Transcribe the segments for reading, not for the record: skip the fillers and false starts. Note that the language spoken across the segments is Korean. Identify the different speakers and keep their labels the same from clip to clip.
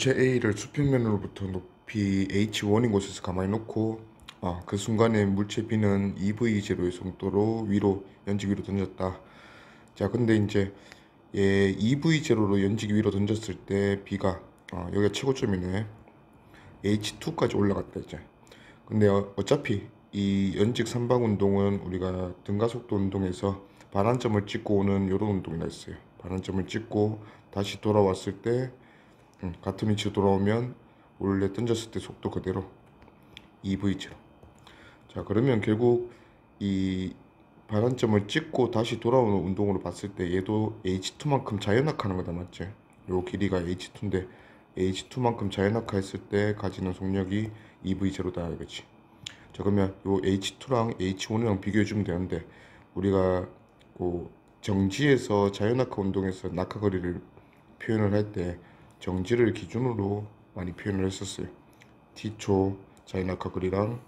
Speaker 1: 물체 A를 수평면으로부터 높이 h1인 곳에서 가만히 놓고 그 순간에 물체 B는 EV0의 속도로 위로 연직 위로 던졌다. 자, 근데 이제 얘 EV0로 연직 위로 던졌을 때 B가 여기가 최고점이네. H2까지 올라갔다 이제. 근데 어차피 이 연직 삼방 운동은 우리가 등가속도 운동에서 반환점을 찍고 오는 요런 운동이라 했어요. 반환점을 찍고 다시 돌아왔을 때 같은 위치로 돌아오면 원래 던졌을 때 속도 그대로 EV처럼. 자, 그러면 결국 이 반환점을 찍고 다시 돌아오는 운동으로 봤을 때 얘도 H2만큼 자연낙하는 거다, 맞지? 요 길이가 H2인데 H2만큼 자연낙하했을 때 가지는 속력이 EV0다 이거지. 자, 그러면 요 H2랑 H1이랑 비교해 주면 되는데 우리가 그 정지에서 자연낙하 운동에서 낙하거리를 표현을 할 때 정지를 기준으로 많이 표현을 했었어요. T초 자연낙하거리랑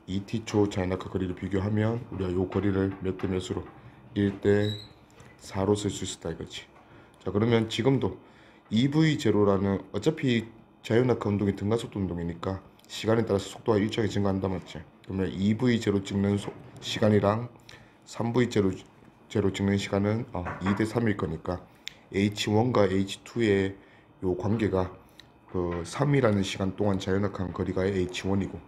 Speaker 1: 2T초 자연낙하거리를 비교하면 우리가 요 거리를 몇 대 몇으로 1대 4로 쓸 수 있었다 이거지. 자, 그러면 지금도 EV0라는 어차피 자연낙하 운동이 등가속도 운동이니까 시간에 따라서 속도가 일정하게 증가한다, 맞지? 그러면 EV0 찍는 시간이랑 3V0 찍는 시간은 2대 3일 거니까 H1과 H2의 요 관계가 그 3이라는 시간 동안 자연낙한 거리가 H1이고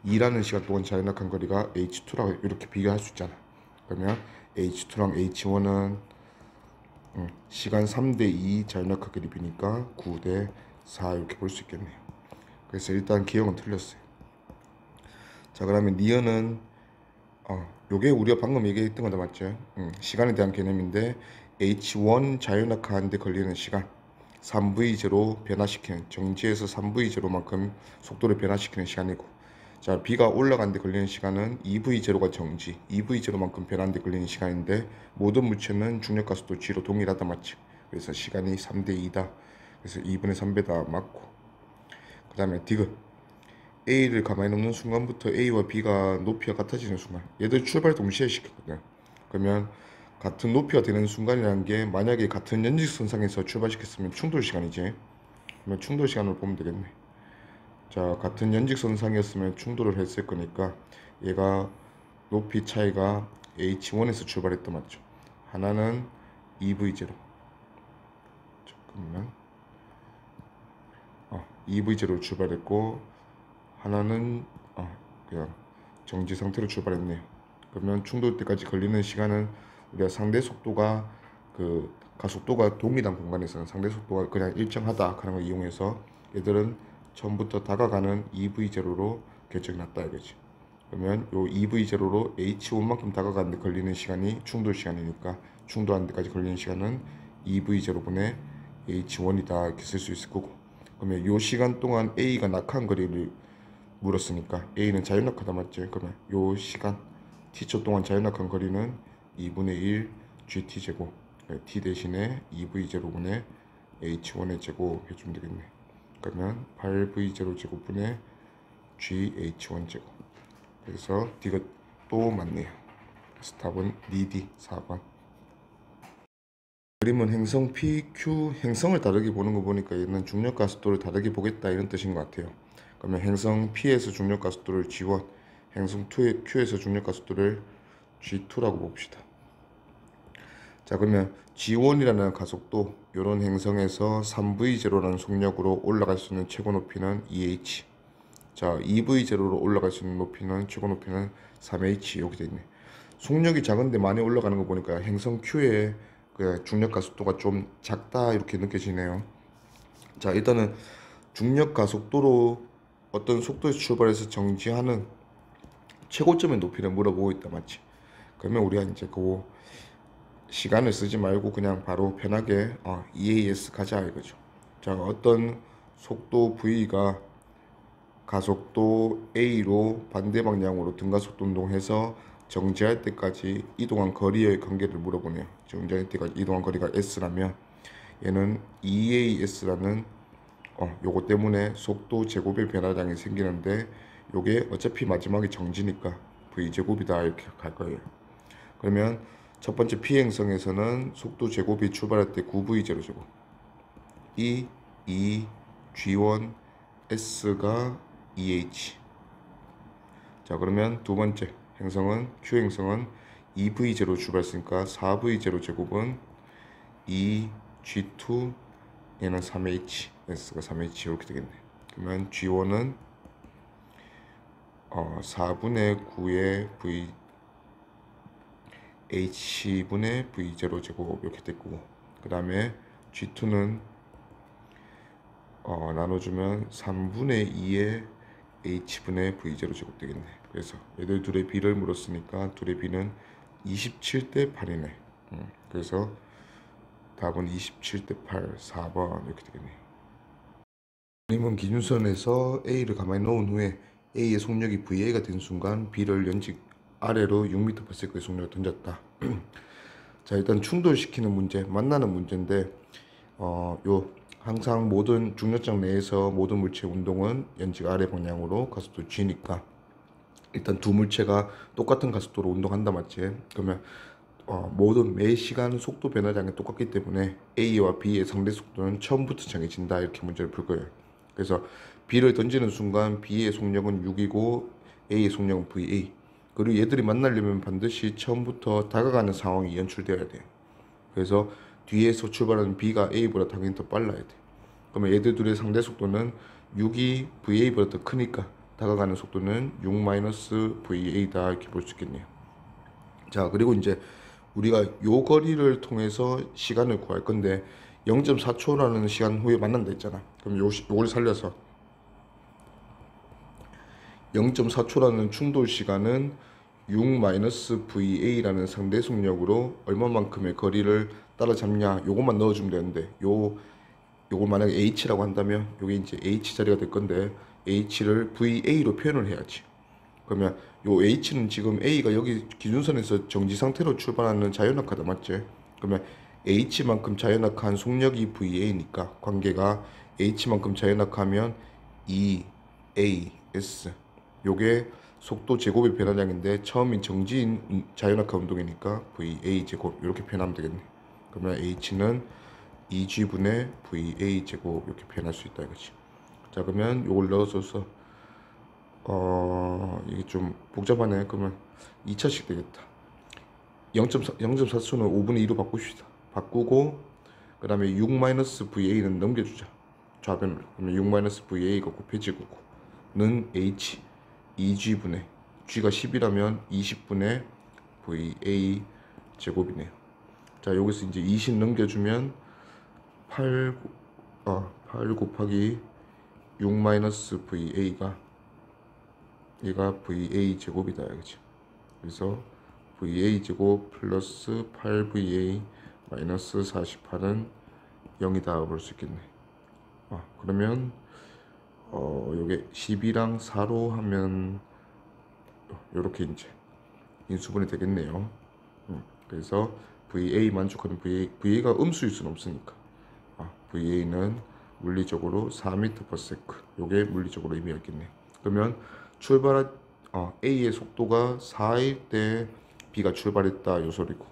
Speaker 1: 2라는 시간 동안 자연낙한 거리가 H2라고 이렇게 비교할 수 있잖아. 그러면 H2랑 H1은 시간 3대 2 자연낙하 그립이니까 9대 4 이렇게 볼 수 있겠네요. 그래서 일단 기억은 틀렸어요. 자, 그러면 니은은 요게 우리가 방금 얘기했던 거다, 맞죠? 시간에 대한 개념인데 H1 자연낙하하는데 걸리는 시간 3V0 변화시키는, 정지에서 3V0만큼 속도를 변화시키는 시간이고, 자, B가 올라가는데 걸리는 시간은 2V0가 정지, 2V0만큼 변하는데 걸리는 시간인데 모든 물체는 중력과 속도 G로 동일하다, 맞지? 그래서 시간이 3대 2다. 그래서 2분의 3배다 맞고, 그 다음에 디귿 A를 가만히 놓는 순간부터 A와 B가 높이가 같아지는 순간, 얘들 출발 동시에 시켰거든. 그러면 같은 높이가 되는 순간이라는 게 만약에 같은 연직선상에서 출발시켰으면 충돌 시간이지. 그러면 충돌 시간을 보면 되겠네. 자, 같은 연직선상이었으면 충돌을 했을 거니까 얘가 높이 차이가 H1에서 출발했다, 맞죠? 하나는 EV0, 잠깐만, EV0로 출발했고 하나는 그냥 정지 상태로 출발했네요. 그러면 충돌 때까지 걸리는 시간은 우리가 상대 속도가 그 가속도가 동일한 공간에서는 상대 속도가 그냥 일정하다 하는 걸 이용해서 얘들은 처음부터 다가가는 EV0로 결정이 났다 이거지. 그러면 요 EV0로 H1만큼 다가가는데 걸리는 시간이 충돌 시간이니까 충돌하는 데까지 걸리는 시간은 EV0분의 H1이다 이렇게 쓸 수 있을 거고, 그러면 요 시간 동안 A가 낙하한 거리를 물었으니까 A는 자연낙하다, 맞지? 그러면 요 시간 T초 동안 자연낙한 거리는 2분의 1 GT제곱, T 대신에 2V0분의 H1의 제곱 해주면 되겠네. 그러면 8V0 제곱분의 GH1 제곱. 그래서 D가 또 맞네요. 그래서 답은 D 4번. 그림은 행성 PQ, 행성을 다르게 보는 거 보니까 얘는 중력과 속도를 다르게 보겠다 이런 뜻인 것 같아요. 그러면 행성 P에서 중력과 속도를 G1, 행성 Q에서 중력과 속도를 G2라고 봅시다. 자, 그러면 G1이라는 가속도, 이런 행성에서 3V0라는 속력으로 올라갈 수 있는 최고 높이는 2h. 자, 2V0로 올라갈 수 있는 높이는, 최고 높이는 3h. 여기 돼 있네. 속력이 작은데 많이 올라가는 거 보니까 행성 Q의 그 중력 가속도가 좀 작다 이렇게 느껴지네요. 자, 일단은 중력 가속도로 어떤 속도에서 출발해서 정지하는 최고점의 높이를 물어보고 있다, 맞지? 그러면 우리가 이제 그 시간을 쓰지 말고 그냥 바로 편하게 EAS 가자 이거죠. 자, 어떤 속도 V가 가속도 A로 반대 방향으로 등가속도 운동해서 정지할 때까지 이동한 거리의 관계를 물어보네요. 정지할 때까지 이동한 거리가 S라면 얘는 EAS라는 요거 때문에 속도 제곱의 변화량이 생기는데 요게 어차피 마지막에 정지니까 V제곱이다 이렇게 갈 거예요. 그러면 첫 번째 P행성에서는 속도 제곱이 출발할 때 9V0 제곱, 이 2 G1 S가 2H. 자, 그러면 두 번째 행성은 Q 행성은 2V0 출발했으니까 4V0 제곱은 2G2 얘는 3H, S가 3H 이렇게 되겠네. 그러면 G1은 4분의 9의 V H분의 V0 제곱 이렇게 됐고, 그 다음에 G2는 나눠주면 3분의 2의 H분의 V0 제곱 되겠네. 그래서 얘들 둘의 비를 물었으니까 둘의 비는 27대 8이네. 그래서 답은 27대 8, 4번 이렇게 되겠네. 그림은 기준선에서 A를 가만히 놓은 후에 A의 속력이 VA가 된 순간 B를 연직 아래로 6m/s의 속력을 던졌다. 자, 일단 충돌시키는 문제, 만나는 문제인데 요 항상 모든 중력장 내에서 모든 물체의 운동은 연직 아래 방향으로 가속도 g니까 일단 두 물체가 똑같은 가속도로 운동한다 맞지? 그러면 모든 매 시간 속도 변화량이 똑같기 때문에 A와 B의 상대 속도는 처음부터 정해진다, 이렇게 문제를 풀 거예요. 그래서 B를 던지는 순간 B의 속력은 6이고 A의 속력은 VA. 그리고 얘들이 만나려면 반드시 처음부터 다가가는 상황이 연출되어야 돼요. 그래서 뒤에서 출발하는 B가 A보다 당연히 더 빨라야 돼. 그러면 얘들 둘의 상대 속도는 6이 VA보다 더 크니까 다가가는 속도는 6-VA다, 이렇게 볼 수 있겠네요. 자, 그리고 이제 우리가 요 거리를 통해서 시간을 구할 건데 0.4초라는 시간 후에 만난다 했잖아. 그럼 요걸 살려서 0.4초라는 충돌 시간은 6-VA라는 상대 속력으로 얼마만큼의 거리를 따라잡냐, 요것만 넣어주면 되는데 요걸 만약에 H라고 한다면 요게 이제 H 자리가 될 건데 H를 VA로 표현을 해야지. 그러면 요 H는 지금 A가 여기 기준선에서 정지 상태로 출발하는 자연낙하다 맞지? 그러면 H만큼 자연낙한 속력이 VA니까 관계가 H만큼 자연낙하면 2AS, 요게 속도 제곱의 변화량인데 처음인 정지인 자연낙하 운동이니까 VA 제곱 이렇게 표현하면 되겠네. 그러면 H는 2G분의 VA 제곱 이렇게 표현할 수 있다 이거지. 자, 그러면 요걸 넣어줘서 이게 좀 복잡하네. 그러면 2차식 되겠다. 0.4초는 5분의 2로 바꿉시다. 바꾸고 그 다음에 6-VA는 넘겨주자, 좌변으로. 그러면 6-VA가 곱해지고 는 H 2G분의 G가 10이라면 20분의 VA 제곱이네요. 자, 여기서 이제 20 넘겨주면 8 곱하기 6-VA가 얘가 VA 제곱이다, 그렇지? 그래서 VA 제곱 플러스 8VA 마이너스 48은 0이다 볼 수 있겠네. 그러면 요게 12랑 4로 하면 요렇게 이제 인수분해 되겠네요. 그래서 VA 만족하는 VA가 음수일 수는 없으니까 VA는 물리적으로 4m/s, 요게 물리적으로 의미가 있겠네. 그러면 출발한 A의 속도가 4일 때 B가 출발했다, 요 소리고.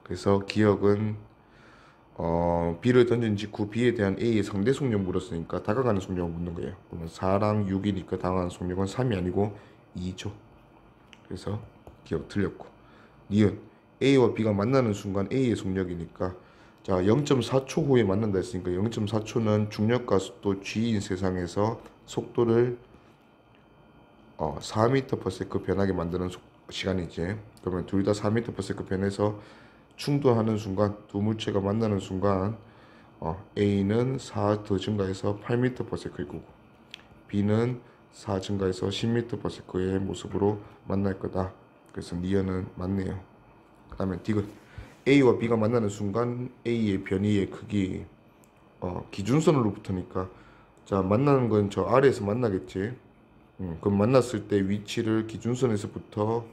Speaker 1: 그래서 기억은 B를 던진 직후 B에 대한 A의 상대 속력 물었으니까 다가가는 속력을 묻는 거예요. 그러면 4랑 6이니까 다가가는 속력은 3이 아니고 2죠. 그래서 기억 틀렸고. 니은 A와 B가 만나는 순간 A의 속력이니까, 자, 0.4초 후에 만난다 했으니까 0.4초는 중력과 속도 G인 세상에서 속도를 4m/s 변하게 만드는 시간이지. 그러면 둘 다 4m/s 변해서 충돌하는 순간, 두 물체가 만나는 순간 A는 4 더 증가해서 8m/s일 거고 B는 4 증가해서 10m/s의 모습으로 만날 거다. 그래서 니은은 맞네요. 그 다음에 디귿 A와 B가 만나는 순간 A의 변이의 크기 기준선으로부터니까, 자, 만나는 건 저 아래에서 만나겠지. 그럼 만났을 때 위치를 기준선에서부터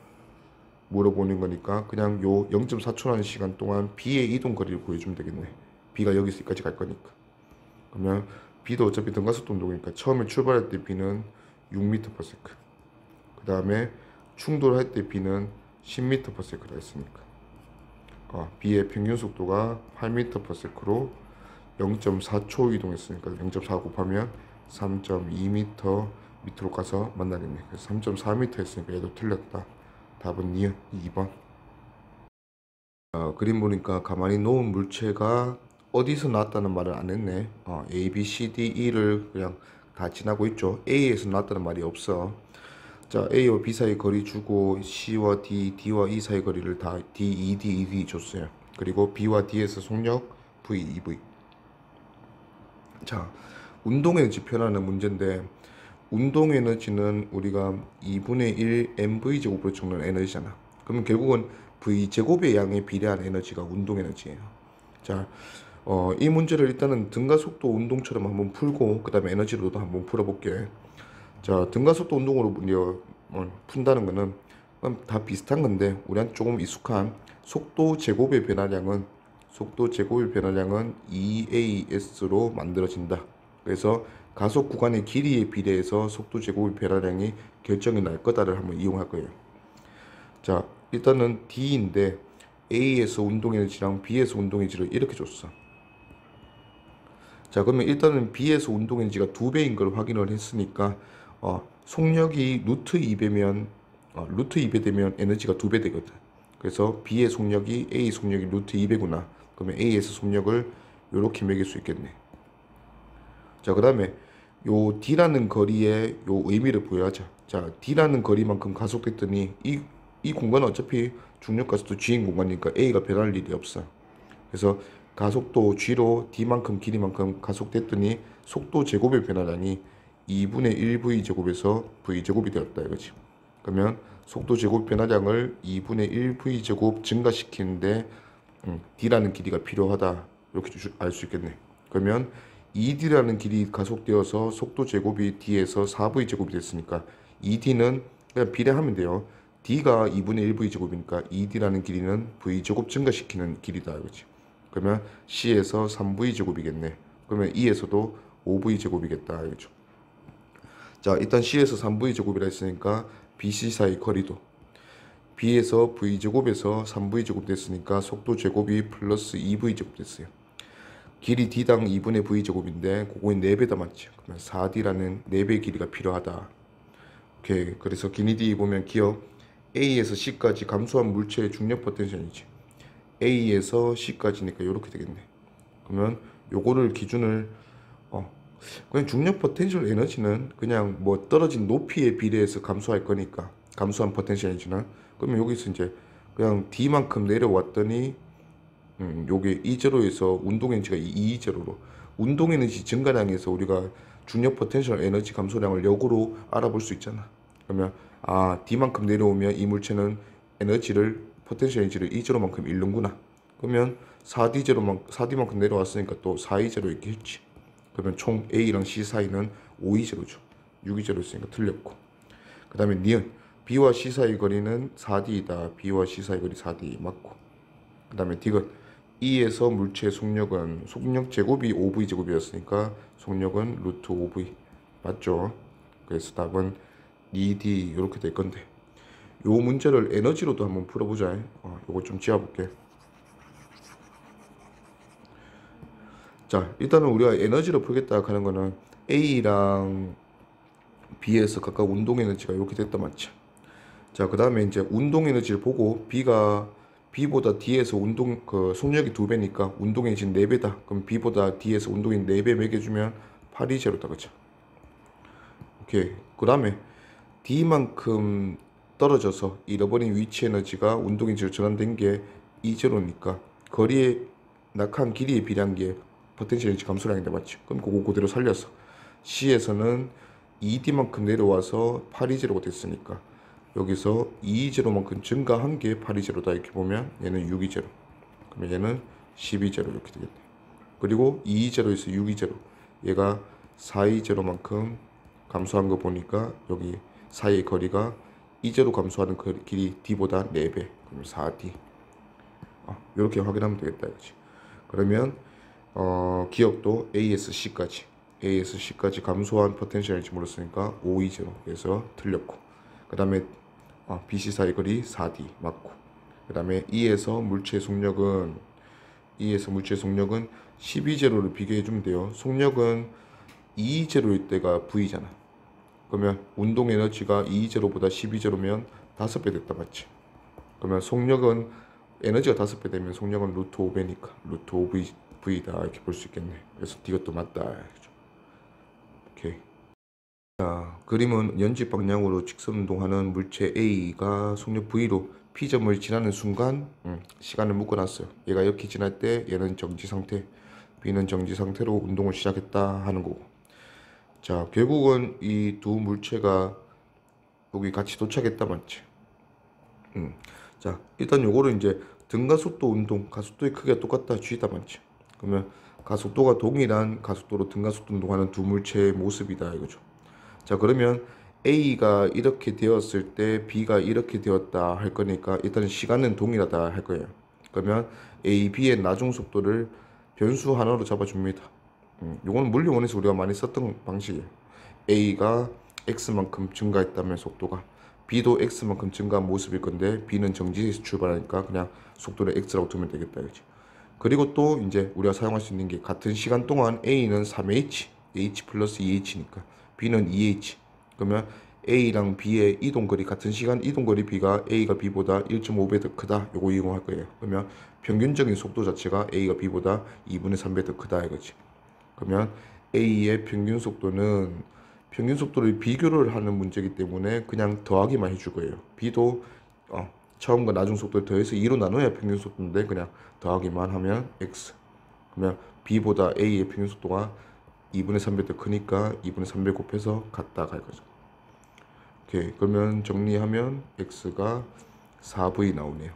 Speaker 1: 물어보는 거니까 그냥 요 0.4초라는 시간 동안 B의 이동 거리를 구해주면 되겠네. B가 여기까지 갈 거니까. 그러면 B도 어차피 등가속도 운동이니까 처음에 출발할 때 B는 6m/s, 그 다음에 충돌할 때 B는 10m/s라 했으니까 B의 평균 속도가 8m/s로 0.4초 이동했으니까 0.4 곱하면 3.2m 밑으로 가서 만나겠네. 그래서 3.4m 했으니까 얘도 틀렸다. 답은 2번. 그림 보니까 가만히 놓은 물체가 어디서 나왔다는 말을 안 했네. A, B, C, D, E를 그냥 다 지나고 있죠. A에서 나왔다는 말이 없어. 자, A와 B 사이 거리 주고 C와 D, D와 E 사이 거리를 다 D, ED, ED 줬어요. 그리고 B와 D에서 속력 V, EV. 자, 운동 에너지 표현하는 문제인데 운동 에너지는 우리가 2분의 1 mv 제곱으로 적는 에너지잖아. 그러면 결국은 v 제곱의 양에 비례한 에너지가 운동 에너지예요. 자, 이 문제를 일단은 등가속도 운동처럼 한번 풀고 그 다음에 에너지로도 한번 풀어볼게. 자, 등가속도 운동으로 이제 푼다는 거는 다 비슷한 건데 우리한테 조금 익숙한 속도 제곱의 변화량은 2AS로 만들어진다. 그래서 가속 구간의 길이에 비례해서 속도 제곱의 변화량이 결정이 날 거다를 한번 이용할 거예요. 자, 일단은 D인데 A에서 운동에너지랑 B에서 운동에너지를 이렇게 줬어. 자, 그러면 일단은 B에서 운동에너지가 2배인 걸 확인을 했으니까 속력이 루트 2배면 루트 2배 되면 에너지가 2배 되거든. 그래서 B의 속력이 A 속력이 루트 2배구나. 그러면 A에서 속력을 이렇게 매길 수 있겠네. 자, 그 다음에 요 D라는 거리의 요 의미를 부여하자. 자, D라는 거리만큼 가속됐더니 이 공간은 어차피 중력가속도 G인 공간이니까 A가 변할 일이 없어. 그래서 가속도 G로 D만큼 길이만큼 가속됐더니 속도 제곱의 변화량이 2분의 1V 제곱에서 V 제곱이 되었다 이거지. 그러면 속도 제곱 변화량을 2분의 1V 제곱 증가시키는데 D라는 길이가 필요하다 이렇게 알 수 있겠네. 그러면 2D라는 길이 가속되어서 속도 제곱이 D에서 4V 제곱이 됐으니까 2D는 그냥 비례하면 돼요. D가 2분의 1V 제곱이니까 2D라는 길이는 V 제곱 증가시키는 길이다 이거지. 그러면 C에서 3V 제곱이겠네. 그러면 E에서도 5V 제곱이겠다 이거죠. 자, 일단 C에서 3V 제곱이라 했으니까 BC 사이 거리도 B에서 V 제곱에서 3V 제곱 됐으니까 속도 제곱이 플러스 2V 제곱 됐어요. 길이 D당 2분의 V 제곱인데 그거의 4배다 맞지? 그러면 4D라는 4배의 길이가 필요하다. 오케이. 그래서 기니디 보면 기억 A에서 C까지 감소한 물체의 중력 포텐셜이지. A에서 C까지니까 이렇게 되겠네. 그러면 요거를 기준을 그냥 중력 포텐셜 에너지는 그냥 뭐 떨어진 높이에 비례해서 감소할 거니까 감소한 포텐셜 에너지는 그러면 여기서 이제 그냥 D만큼 내려왔더니 요게 E0에서 운동 에너지가 E0로 운동 에너지 증가량에서 우리가 중력 포텐셜 에너지 감소량을 역으로 알아볼 수 있잖아. 그러면 D만큼 내려오면 이 물체는 에너지를 포텐셜 에너지를 E0만큼 잃는구나. 그러면 4D만큼 내려왔으니까 또 4E0 이렇게 했지. 그러면 총 A랑 C 사이는 5E0죠. 6E0 있으니까 틀렸고. 그 다음에 니은 B와 C 사이 거리는 4D이다. B와 C 사이 거리 4D 맞고. 그 다음에 디귿 E에서 물체의 속력은 속력 제곱이 5V 제곱이었으니까 속력은 루트 5V 맞죠? 그래서 답은 2D 이렇게 될 건데 요 문제를 에너지로도 한번 풀어보자. 요거 좀 지워볼게. 자, 일단은 우리가 에너지로 풀겠다 하는 거는 A랑 B에서 각각 운동 에너지가 이렇게 됐다 맞지? 자, 그 다음에 이제 운동 에너지를 보고 B보다 D에서 속력이 2배니까 운동 에너지는 4배다. 그럼 B보다 D에서 운동이 4배 매겨주면 8이 제로다. 그쵸? 오케이. 그 다음에 D만큼 떨어져서 잃어버린 위치 에너지가 운동 에너지로 전환된 게 E0니까 거리에 낙한 길이에 비례한 게 포텐셜 에너지 감소량인데 맞지? 그럼 그거 그대로 살려서 C에서는 2D만큼 내려와서 8E0가 됐으니까 여기서 2E0만큼 증가한 게 8E0다 이렇게 보면 얘는 6E0 그러면 얘는 12E0 이렇게 되겠네. 그리고 2E0에서 6E0 얘가 4E0만큼 감소한 거 보니까 여기 사이의 거리가 E0 감소하는 길이 D보다 4배 그러면 4D 이렇게 확인하면 되겠다 이거지. 그러면 기억도 AS C까지 감소한 포텐셜인지 물었으니까 5E0 그래서 틀렸고 그 다음에 BC 사이 거리 4D 맞고 그 다음에 E에서 물체의 속력은 E에서 물체의 속력은 12제로를 비교해 주면 돼요. 속력은 2제로일 때가 V잖아. 그러면 운동 에너지가 2제로보다 12제로면 5배 됐다 맞지? 그러면 속력은 에너지가 5배 되면 속력은 루트 5배니까 루트 5V다 이렇게 볼 수 있겠네. 그래서 이것도 맞다. 오케이. 자, 그림은 연지 방향으로 직선 운동하는 물체 A가 속력 V로 P점을 지나는 순간 시간을 묶어놨어요. 얘가 이렇게 지날 때 얘는 정지 상태, B는 정지 상태로 운동을 시작했다 하는 거고. 자, 결국은 이 두 물체가 여기 같이 도착했다 맞지? 자, 일단 요거를 이제 등가속도 운동, 가속도의 크기가 똑같다 G다 맞지? 그러면 가속도가 동일한 가속도로 등가속도 운동하는 두 물체의 모습이다 이거죠. 자, 그러면 A가 이렇게 되었을 때 B가 이렇게 되었다 할 거니까 일단 시간은 동일하다 할 거예요. 그러면 A, B의 나중 속도를 변수 하나로 잡아줍니다. 요거는 물리원에서 우리가 많이 썼던 방식이에요. A가 X만큼 증가했다면 속도가 B도 X만큼 증가한 모습일 건데 B는 정지에서 출발하니까 그냥 속도를 X라고 두면 되겠다 이거지. 그리고 또 이제 우리가 사용할 수 있는 게 같은 시간 동안 A는 3H, H 플러스 2H니까 B는 2H. 그러면 A랑 B의 이동거리 같은 시간 이동거리 B가 A가 B보다 1.5배 더 크다. 요거 이용할 거예요. 그러면 평균적인 속도 자체가 A가 B보다 2분의 3배 더 크다 이거지. 그러면 A의 평균 속도는 평균 속도를 비교를 하는 문제이기 때문에 그냥 더하기만 해줄 거예요. B도 처음과 나중 속도를 더해서 2로 나눠야 평균 속도인데 그냥 더하기만 하면 X. 그러면 B보다 A의 평균 속도가 2분의 3배 더 크니까 2분의 3배 곱해서 같다 갈 거죠. 오케이. 그러면 정리하면 X가 4V 나오네요.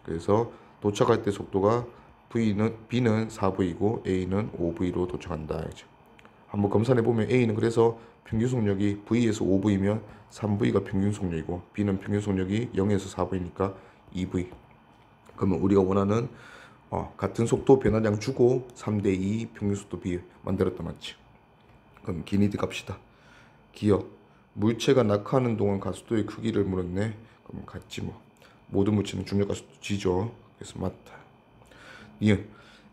Speaker 1: 그래서 도착할 때 속도가 B는 4V고 A는 5V로 도착한다. 이제 한번 검사해 보면 A는 그래서 평균 속력이 V에서 5V면 3V가 평균 속력이고 B는 평균 속력이 0에서 4V니까 2V. 그러면 우리가 원하는 같은 속도 변화량 주고 3대2 평균 속도 B 만들었다 맞지? 그럼 기니드 갑시다. 기억. 물체가 낙하하는 동안 가속도의 크기를 물었네. 그럼 같지 뭐. 모든 물체는 중력 가속도 G죠. 그래서 맞다. 니은.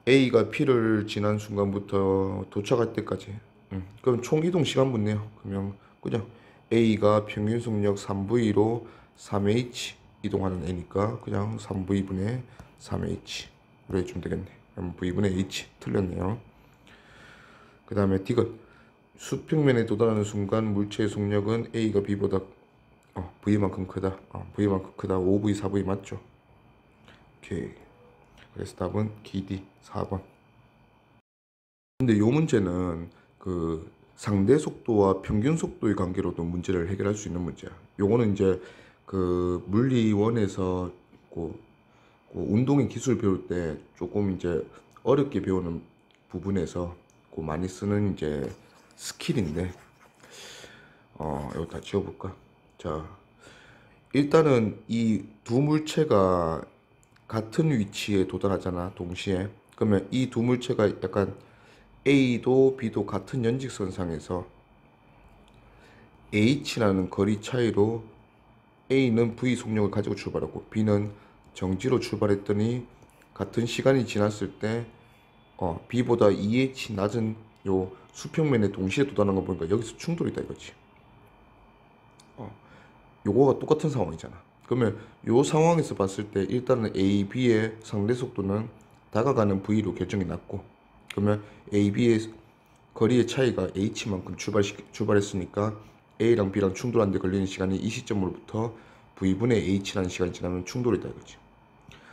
Speaker 1: A가 P를 지난 순간부터 도착할 때까지. 그럼 총 이동 시간 묻네요. 그러면 그냥 A가 평균 속력 3V로 3H 이동하는 애니까 그냥 3V분의 3H 로 해주면 되겠네. 그럼 V분의 H 틀렸네요. 그 다음에 디귿. 수평면에 도달하는 순간 물체의 속력은 A가 B보다 V만큼 크다. V만큼 크다. 5V, 4V 맞죠? 오케이. 그래서 답은 기D 4번. 근데 이 문제는 그 상대 속도와 평균 속도의 관계로도 문제를 해결할 수 있는 문제야. 요거는 이제 그 물리원에서 그 운동의 기술 배울 때 조금 이제 어렵게 배우는 부분에서 그 많이 쓰는 이제 스킬인데 이거 다 지워볼까? 자, 일단은 이 두 물체가 같은 위치에 도달하잖아 동시에. 그러면 이 두 물체가 약간 A도 B도 같은 연직선상에서 H라는 거리 차이로 A는 V 속력을 가지고 출발하고 B는 정지로 출발했더니 같은 시간이 지났을 때 B보다 2H 낮은 요 수평면에 동시에 도달하는 거 보니까 여기서 충돌이다 이거지. 요거가 똑같은 상황이잖아. 그러면 요 상황에서 봤을 때 일단은 A, B의 상대 속도는 다가가는 V로 결정이 났고, 그러면 A, B의 거리의 차이가 H만큼 출발했으니까 A랑 B랑 충돌하는데 걸리는 시간이 이 시점으로부터 V분의 H라는 시간이 지나면 충돌이다 이거지.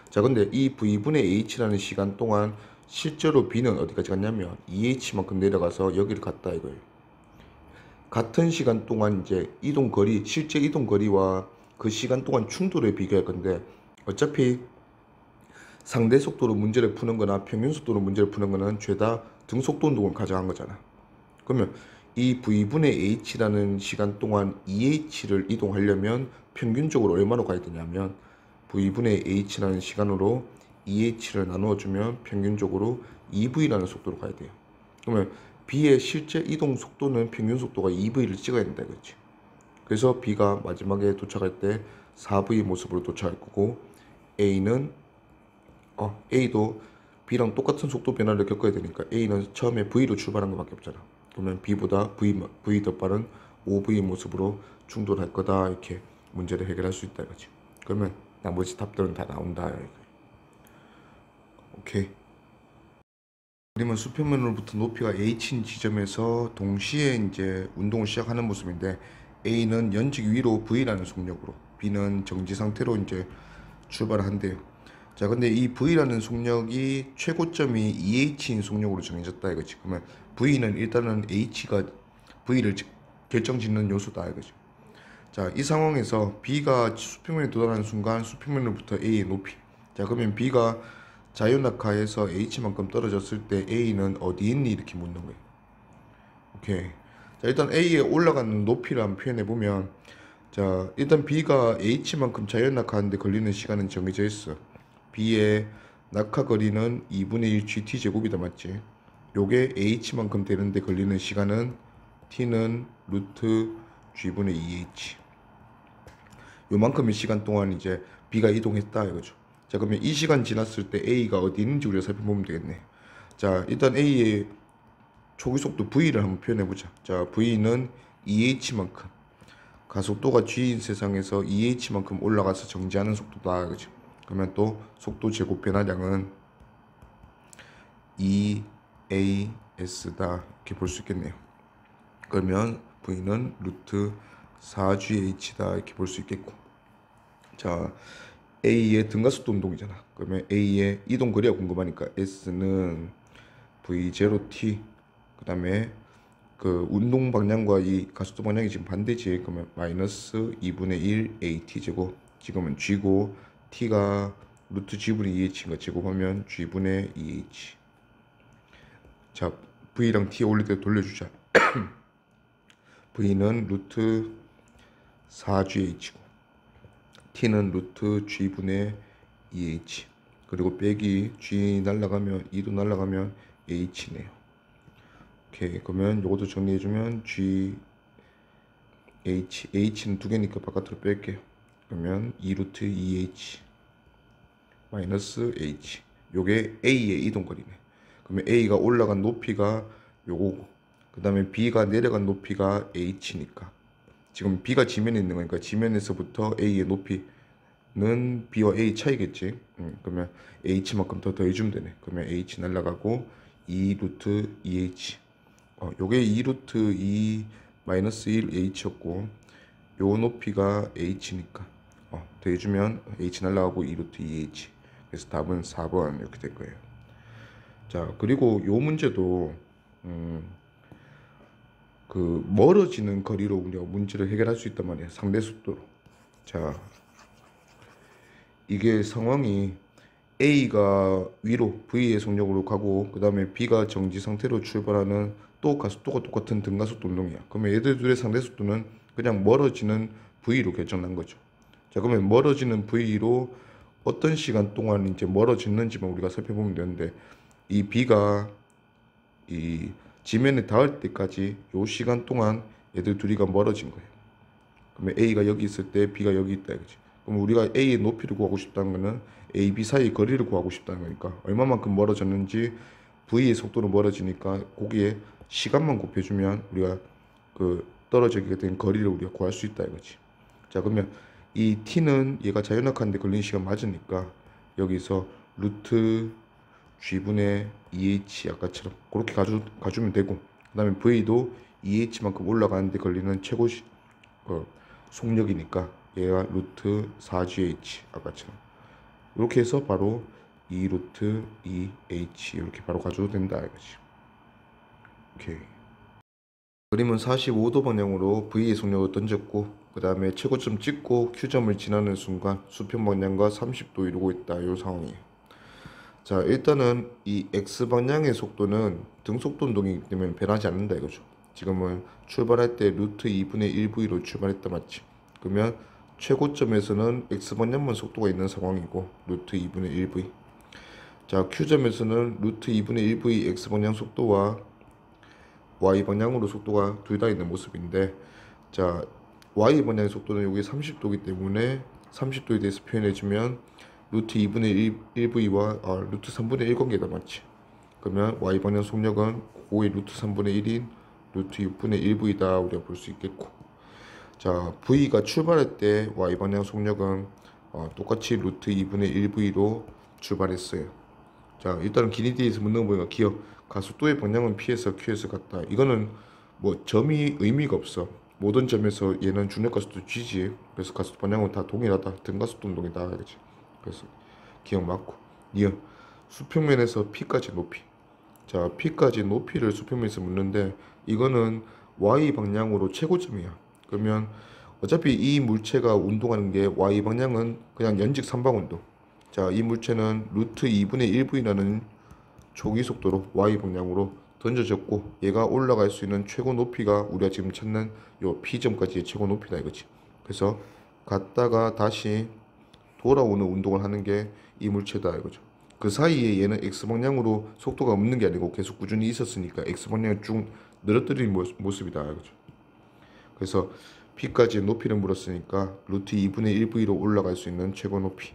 Speaker 1: 자, 근데 이 V분의 H라는 시간 동안 실제로 B는 어디까지 갔냐면 2H만큼 내려가서 여기를 갔다 이거예요. 같은 시간 동안 이제 이동거리, 실제 이동거리와 그 시간 동안 충돌을 비교할 건데 어차피 상대 속도로 문제를 푸는 거나 평균 속도로 문제를 푸는 거는 죄다 등속도 운동을 가져간 거잖아. 그러면 이 V분의 H라는 시간 동안 2H를 이동하려면 평균적으로 얼마로 가야 되냐면 V분의 H라는 시간으로 2H를 나누어주면 평균적으로 2V라는 속도로 가야 돼요. 그러면 B의 실제 이동 속도는 평균 속도가 2V를 찍어야 된다 이거지. 그래서 B가 마지막에 도착할 때 4V 모습으로 도착할 거고 A도 B랑 똑같은 속도 변화를 겪어야 되니까 A는 처음에 V로 출발한 것밖에 없잖아. 그러면 B보다 V 더 빠른 OV 모습으로 충돌할 거다. 이렇게 문제를 해결할 수 있다 이거지. 그러면 나머지 답들은 다 나온다. 오케이. 그러면 수평면으로부터 높이가 h인 지점에서 동시에 이제 운동을 시작하는 모습인데, A는 연직 위로 V라는 속력으로, B는 정지 상태로 이제 출발한대요. 자, 근데 이 V라는 속력이 최고점이 2h인 속력으로 정해졌다 이거지. 그러면 V는 일단은 H가 V를 결정짓는 요소다 이거죠. 자, 이 상황에서 B가 수평면에 도달하는 순간 수평면으로부터 A의 높이. 자, 그러면 B가 자유낙하에서 H만큼 떨어졌을 때 A는 어디 있니? 이렇게 묻는 거예요. 오케이. 자, 일단 A에 올라가는 높이를 한번 표현해 보면, 자, 일단 B가 H만큼 자유낙하하는데 걸리는 시간은 정해져 있어. B의 낙하 거리는 2분의 1 GT 제곱이다, 맞지? 요게 H만큼 되는데 걸리는 시간은 T는 루트 G분의 2H. 요만큼의 시간 동안 이제 B가 이동했다 이거죠. 자, 그러면 이 시간 지났을 때 A가 어디 있는지 우리가 살펴보면 되겠네. 자, 일단 A의 초기 속도 V를 한번 표현해보자. 자, V는 2h만큼, 가속도가 g인 세상에서 2h만큼 올라가서 정지하는 속도다 이거죠. 그러면 또 속도 제곱 변화량은 2as다 이렇게 볼 수 있겠네요. 그러면 V는 루트 4gh다 이렇게 볼 수 있겠고, 자, A의 등가속도 운동이잖아. 그러면 A의 이동 거리가 궁금하니까 S는 V0t, 그 다음에 그 운동 방향과 이 가속도 방향이 지금 반대지. 그러면 마이너스 2분의 1 AT 제곱, 지금은 G고 T가 루트 G분의 2H인가 제곱하면 G분의 2H. 자, V랑 T 올릴 때 돌려주자. V는 루트 4GH고 T는 루트 G분의 2H, 그리고 빼기 G 날라가면 2도 날라가면 H네요. 오케이. 그러면 요것도 정리해주면 G H는 두 개니까 바깥으로 뺄게요. 그러면 2 루트 2H 마이너스 H. 요게 A의 이동거리네. 그러면 A가 올라간 높이가 요거고, 그 다음에 B가 내려간 높이가 H니까, 지금 B가 지면에 있는 거니까 지면에서부터 A의 높이는 B와 A 차이겠지. 그러면 H만큼 더 더해주면 되네. 그러면 H 날라가고 2 루트 2H. 요게 2 루트 2 마이너스 1 H였고, 요 높이가 H니까 더해주면 H 날라가고 2 루트 2H. 그래서 답은 4번 이렇게 될 거예요. 자, 그리고 요 문제도 그 멀어지는 거리로 우리가 문제를 해결할 수 있단 말이야, 상대 속도로. 자, 이게 상황이 A가 위로 V의 속력으로 가고, 그 다음에 B가 정지 상태로 출발하는 또 가속도가 똑같은 등가속도 운동이야. 그러면 얘들 둘의 상대 속도는 그냥 멀어지는 V로 결정난 거죠. 자, 그러면 멀어지는 V로 어떤 시간 동안 이제 멀어졌는지만 우리가 살펴보면 되는데, 이 B가 이 지면에 닿을 때까지 요 시간 동안 얘들 둘이가 멀어진 거예요. 그러면 A가 여기 있을 때 B가 여기 있다 이거지. 그럼 우리가 A의 높이를 구하고 싶다는 거는 A, B 사이의 거리를 구하고 싶다는 거니까, 얼마만큼 멀어졌는지 V의 속도로 멀어지니까 거기에 시간만 곱해주면 우리가 그 떨어지게 된 거리를 우리가 구할 수 있다 이거지. 자, 그러면 이 T는 얘가 자유낙하인데 걸리는 시간 맞으니까 여기서 루트 G분의 2H 아까처럼 그렇게 가주면 되고, 그 다음에 V도 2H만큼 올라가는데 걸리는 최고 속력이니까 얘가 루트 4GH 아까처럼 이렇게 해서 바로 2 루트 2H 이렇게 바로 가져도 된다 이거지. 오케이. 그림은 45도 방향으로 V의 속력을 던졌고, 그 다음에 최고점 찍고 Q점을 지나는 순간 수평 방향과 30도 이루고 있다 이 상황이에요. 자, 일단은 이 X방향의 속도는 등속도 운동이기 때문에 변하지 않는다 이거죠. 지금은 출발할 때 루트 2분의 1V로 출발했다, 맞지? 그러면 최고점에서는 X방향만 속도가 있는 상황이고 루트 2분의 1V. 자, Q점에서는 루트 2분의 1V X방향 속도와 Y방향으로 속도가 둘 다 있는 모습인데, 자, Y방향의 속도는 여기 30도이기 때문에 30도에 대해서 표현해주면 루트 2분의 1v와 루트 3분의 1 관계다 맞지? 그러면 y 방향 속력은 그거의 루트 3분의 1인 루트 6분의 1v다 우리가 볼 수 있겠고, 자 v가 출발할 때 y 방향 속력은 똑같이 루트 2분의 1v로 출발했어요. 자 일단은 기니디에서 묻는 거 보니까 기억 가속도의 방향은 P에서 Q에서 같다. 이거는 뭐 점이 의미가 없어. 모든 점에서 얘는 준역 가속도 G지. 그래서 가속도 방향은 다 동일하다. 등가속도 운동이다. 그렇지. 그래서 기억 맞고. 이어 수평면에서 P까지 높이. 자 P까지 높이를 수평면에서 묻는데 이거는 Y 방향으로 최고점이야. 그러면 어차피 이 물체가 운동하는 게 Y 방향은 그냥 연직 삼방 운동. 자, 이 물체는 루트 2분의 1v라는 초기 속도로 y 방향으로 던져졌고, 얘가 올라갈 수 있는 최고 높이가 우리가 지금 찾는 요 P점까지의 최고 높이다 이거지. 그래서 갔다가 다시 돌아오는 운동을 하는 게 이 물체다 이거죠. 그 사이에 얘는 x 방향으로 속도가 없는 게 아니고 계속 꾸준히 있었으니까 x 방향을 쭉 늘어뜨리는 모습이다 이거죠. 그래서 P까지 높이를 물었으니까 루트 2분의 1v로 올라갈 수 있는 최고 높이.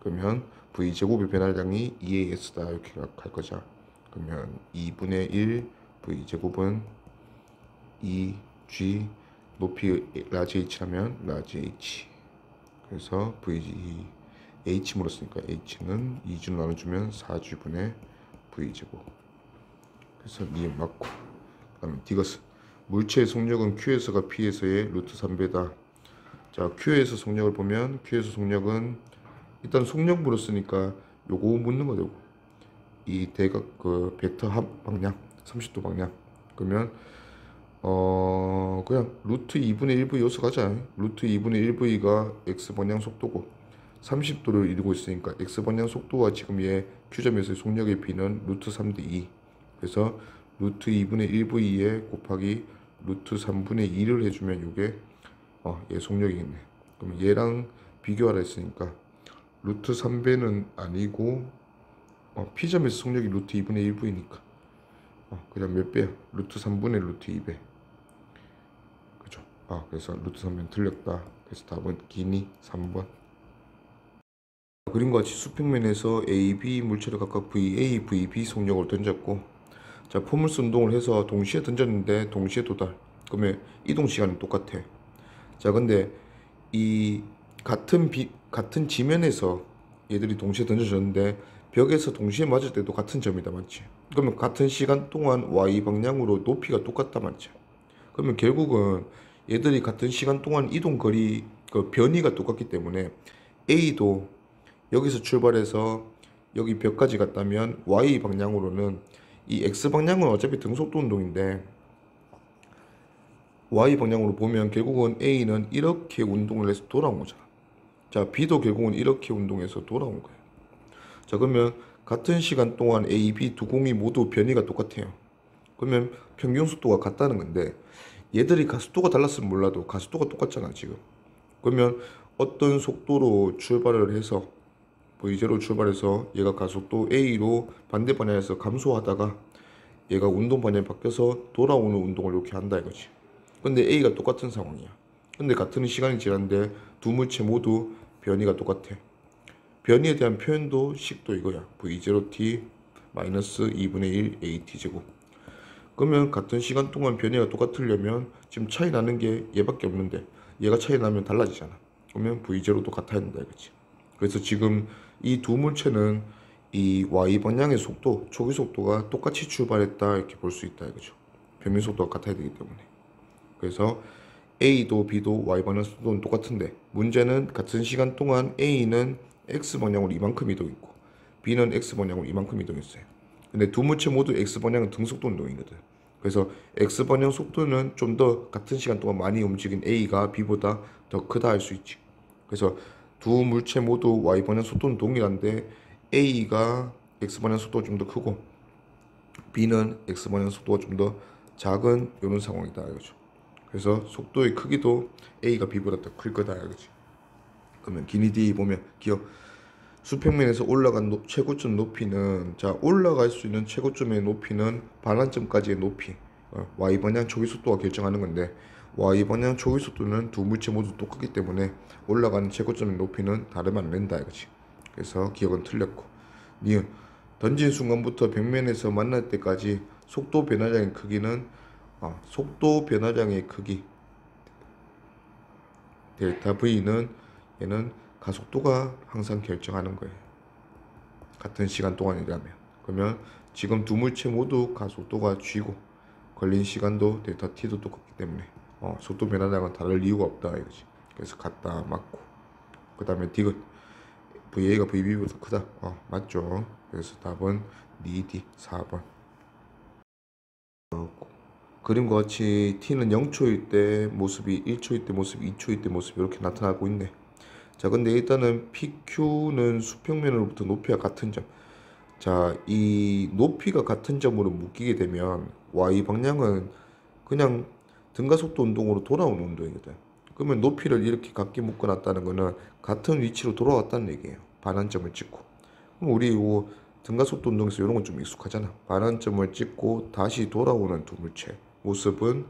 Speaker 1: 그러면 V제곱의 변화량이 2AS다 이렇게 갈 거죠. 그러면 2분의 1 V제곱은 2G 높이 라지 H라면 라지 H. 그래서 H 물었으니까 H는 2G로 나눠주면 4G분의 V제곱. 그래서 니은 맞고. 그 다음에 디귿은 물체의 속력은 Q에서가 P에서의 루트 3배다. 자 Q에서 속력을 보면 Q에서 속력은 일단 속력 물었으니까 요거 묻는 거 되고, 이 대각 그 벡터 합 방향 30도 방향 그러면 그냥 루트 2분의 1v 여기서 가자. 루트 2분의 1v가 x 방향 속도고 30도를 이루고 있으니까 x 방향 속도와 지금 얘 Q점에서의 속력의 비는 루트 3대 2. 그래서 루트 2분의 1v에 곱하기 루트 3분의 2를 해주면 요게 얘 속력이겠네. 그럼 얘랑 비교하라 했으니까 루트 3배는 아니고 P점에서 속력이 루트 2분의 1v니까 그냥 몇 배야? 루트 3분의 루트 2배. 그죠? 그래서 루트 3배는 틀렸다. 그래서 답은 기니 3번. 그림과 같이 수평면에서 A, B 물체를 각각 VA, VB 속력으로 던졌고, 자 포물선 운동을 해서 동시에 던졌는데 동시에 도달. 그러면 이동 시간은 똑같아. 자 근데 이 같은 지면에서 얘들이 동시에 던져졌는데 벽에서 동시에 맞을 때도 같은 점이다 맞지? 그러면 같은 시간 동안 y 방향으로 높이가 똑같다 맞지? 그러면 결국은 얘들이 같은 시간 동안 이동 거리 그 변이가 똑같기 때문에 A도 여기서 출발해서 여기 벽까지 갔다면 y 방향으로는 이 x 방향은 어차피 등속도 운동인데 y 방향으로 보면 결국은 A는 이렇게 운동을 해서 돌아온 거잖아. 자 B도 결국은 이렇게 운동해서 돌아온 거예요. 자 그러면 같은 시간 동안 A, B 두 공이 모두 변이가 똑같아요. 그러면 평균 속도가 같다는 건데 얘들이 가속도가 달랐으면 몰라도 가속도가 똑같잖아 지금. 그러면 어떤 속도로 출발을 해서 V0로 출발해서 얘가 가속도 A로 반대 방향에서 감소하다가 얘가 운동 방향이 바뀌어서 돌아오는 운동을 이렇게 한다 이거지. 근데 A가 똑같은 상황이야. 근데 같은 시간이 지났는데 두 물체 모두 변이가 똑같아. 변이에 대한 표현도 식도 이거야. V0t 마이너스 2분의 1 AT 제곱. 그러면 같은 시간 동안 변이가 똑같으려면 지금 차이 나는 게 얘밖에 없는데 얘가 차이 나면 달라지잖아. 그러면 V0도 같아야 된다 이거지. 그래서 지금 이 두 물체는 이 y 방향의 속도, 초기 속도가 똑같이 출발했다 이렇게 볼 수 있다 이거죠. 변비 속도가 같아야 되기 때문에. 그래서 A도 B도 y 방향 속도는 똑같은데 문제는 같은 시간 동안 A는 x 방향으로 이만큼 이동했고 B는 x 방향으로 이만큼 이동했어요. 근데 두 물체 모두 x 방향은 등속도 운동이거든. 그래서 x 방향 속도는 좀 더 같은 시간 동안 많이 움직인 A가 B보다 더 크다 할 수 있지. 그래서 두 물체 모두 y 방향 속도는 동일한데 A가 x 방향 속도가 좀 더 크고 B는 x 방향 속도가 좀 더 작은 이런 상황이다 이거죠. 그래서 속도의 크기도 A가 B보다 더 클 거다 이거지. 그러면 기니디 보면 기억 수평면에서 올라간 최고점 높이는, 자 올라갈 수 있는 최고점의 높이는 반환점까지의 높이 y방향 초기 속도가 결정하는 건데 y방향 초기 속도는 두 물체 모두 똑같기 때문에 올라가는 최고점의 높이는 다르면 안 된다 이거지. 그래서 기억은 틀렸고. 니은 던진 순간부터 벽면에서 만날 때까지 속도 변화량의 크기는 속도 변화량의 크기 델타 V는 얘는 가속도가 항상 결정하는 거예요. 같은 시간 동안이라면. 그러면 지금 두 물체 모두 가속도가 G고 걸린 시간도 델타 T도 똑같기 때문에 속도 변화량은 다를 이유가 없다 이거지. 그래서 같다 맞고. 그 다음에 디귿 VA가 VB보다 크다. 맞죠. 그래서 답은 D 4번. 그림과 같이 T는 0초일 때 모습이 1초일 때 모습, 2초일 때 모습 이렇게 나타나고 있네. 자, 근데 일단은 PQ는 수평면으로부터 높이가 같은 점. 자, 이 높이가 같은 점으로 묶이게 되면 Y 방향은 그냥 등가속도 운동으로 돌아오는 운동이거든. 그러면 높이를 이렇게 같게 묶어놨다는 거는 같은 위치로 돌아왔다는 얘기예요. 반환점을 찍고. 그럼 우리 이 등가속도 운동에서 이런 건 좀 익숙하잖아. 반환점을 찍고 다시 돌아오는 두 물체. 모습은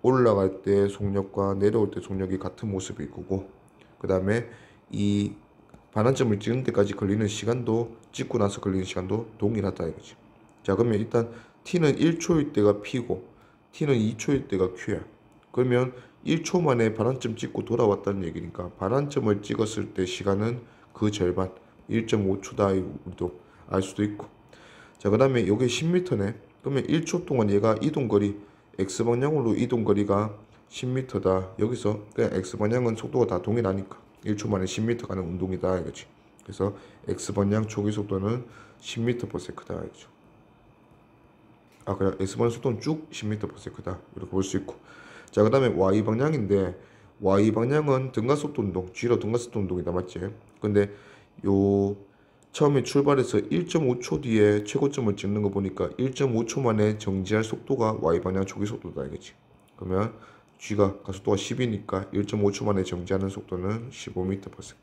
Speaker 1: 올라갈 때 속력과 내려올 때 속력이 같은 모습일 거고, 그 다음에 이 반환점을 찍는 데까지 걸리는 시간도 찍고 나서 걸리는 시간도 동일하다 이거지. 자, 그러면 일단 T는 1초일 때가 P고 T는 2초일 때가 Q야. 그러면 1초 만에 반환점 찍고 돌아왔다는 얘기니까 반환점을 찍었을 때 시간은 그 절반 1.5초다 우리도 알 수도 있고. 자, 그 다음에 이게 10m네. 그러면 1초 동안 얘가 이동거리 X방향으로 이동거리가 10m다. 여기서 그냥 X방향은 속도가 다 동일하니까 1초 만에 10m 가는 운동이다 이거지. 그래서 X방향 초기 속도는 10m/s다 이거죠. 그냥 X방향 속도는 쭉 10m/s다 이렇게 볼 수 있고. 자, 그 다음에 Y방향인데 Y방향은 등가속도 운동, G로 등가속도 운동이다 맞지? 근데 요 처음에 출발해서 1.5초 뒤에 최고점을 찍는 거 보니까 1.5초 만에 정지할 속도가 Y방향 초기 속도다 이거지. 그러면 G가 가속도가 10이니까 1.5초 만에 정지하는 속도는 15m/s.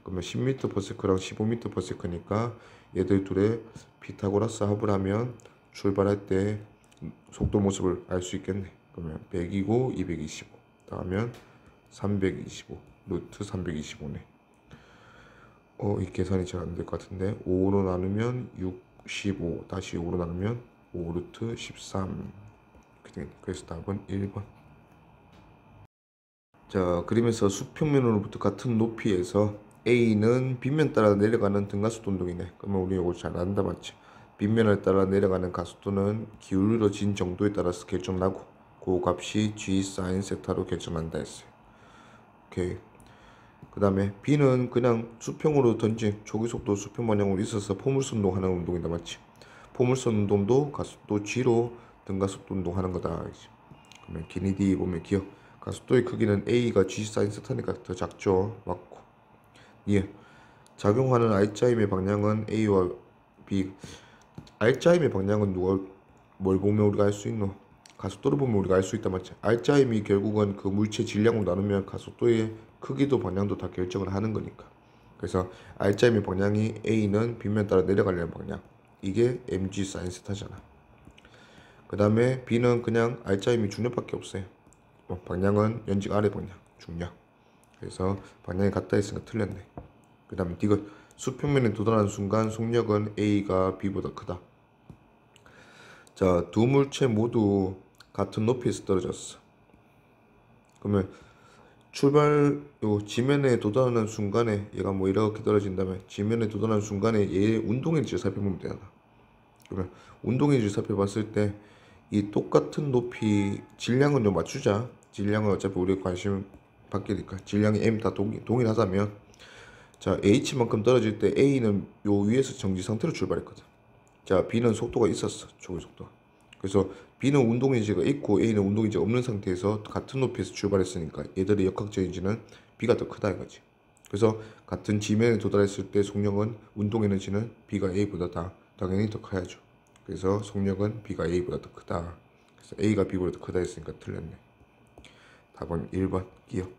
Speaker 1: 그러면 10m/s랑 15m/s니까 얘들 둘의 피타고라스 합을 하면 출발할 때 속도 모습을 알 수 있겠네. 그러면 100이고 225 더하면 325 루트 325네. 이 계산이 잘 안 될 것 같은데 5로 나누면 65 다시 5로 나누면 5 루트 13 이렇게 되겠네. 그래서 답은 1번. 자, 그림에서 수평면으로부터 같은 높이에서 A는 빗면 따라 내려가는 등가속도 운동이네. 그러면 우리 이거 잘 안다 맞지? 빗면을 따라 내려가는 가속도는 기울어진 정도에 따라서 결정나고 그 값이 G sin 세타로 결정난다 했어요. 오케이. 그 다음에 B는 그냥 수평으로 던진 초기속도 수평 방향으로 있어서 포물선 운동하는 운동이다 맞지? 포물선 운동도 가속도 G로 등가속도 운동하는 거다. 그러면 기니 D 보면 기억 가속도의 크기는 A가 G sin 세타니까 더 작죠. 맞고. 예. 작용하는 R자임의 방향은 A와 B. R자임의 방향은 뭘 보면 우리가 알 수 있노? 가속도를 보면 우리가 알 수 있다 맞지? R자임이 결국은 그 물체 질량으로 나누면 가속도의 크기도 방향도 다 결정을 하는 거니까. 그래서 R자임의 방향이 A는 빗면 따라 내려가려는 방향. 이게 mg sin 세타잖아. 그 다음에 B는 그냥 R자임이 중력밖에 없어요. 방향은 연직 아래 방향, 중력. 그래서 방향이 같다 했으니까 틀렸네. 그 다음에 D가 수평면에 도달하는 순간 속력은 A가 B보다 크다. 자, 두 물체 모두 같은 높이에서 떨어졌어. 그러면 지면에 도달하는 순간에 얘가 뭐 이렇게 떨어진다면 지면에 도달하는 순간에 얘의 운동에너지를 살펴보면 되잖아. 그러면 운동에너지를 살펴봤을 때 이 똑같은 높이 질량은 좀 맞추자. 질량은 어차피 우리 관심 바뀌니까 질량이 m 다 동일하다면 자, h만큼 떨어질 때 a는 요 위에서 정지 상태로 출발했거든. 자, b는 속도가 있었어. 초기 속도. 그래서 b는 운동에너지가 있고 a는 운동에너지가 없는 상태에서 같은 높이에서 출발했으니까 얘들의 역학적 에너지는 b가 더 크다 이거지. 그래서 같은 지면에 도달했을 때 속력은 운동에너지는 b가 a보다 당연히 더 커야죠. 그래서 속력은 b가 a보다 더 크다. 그래서 a가 b보다 더 크다 했으니까 틀렸네. 답은 1번 기억.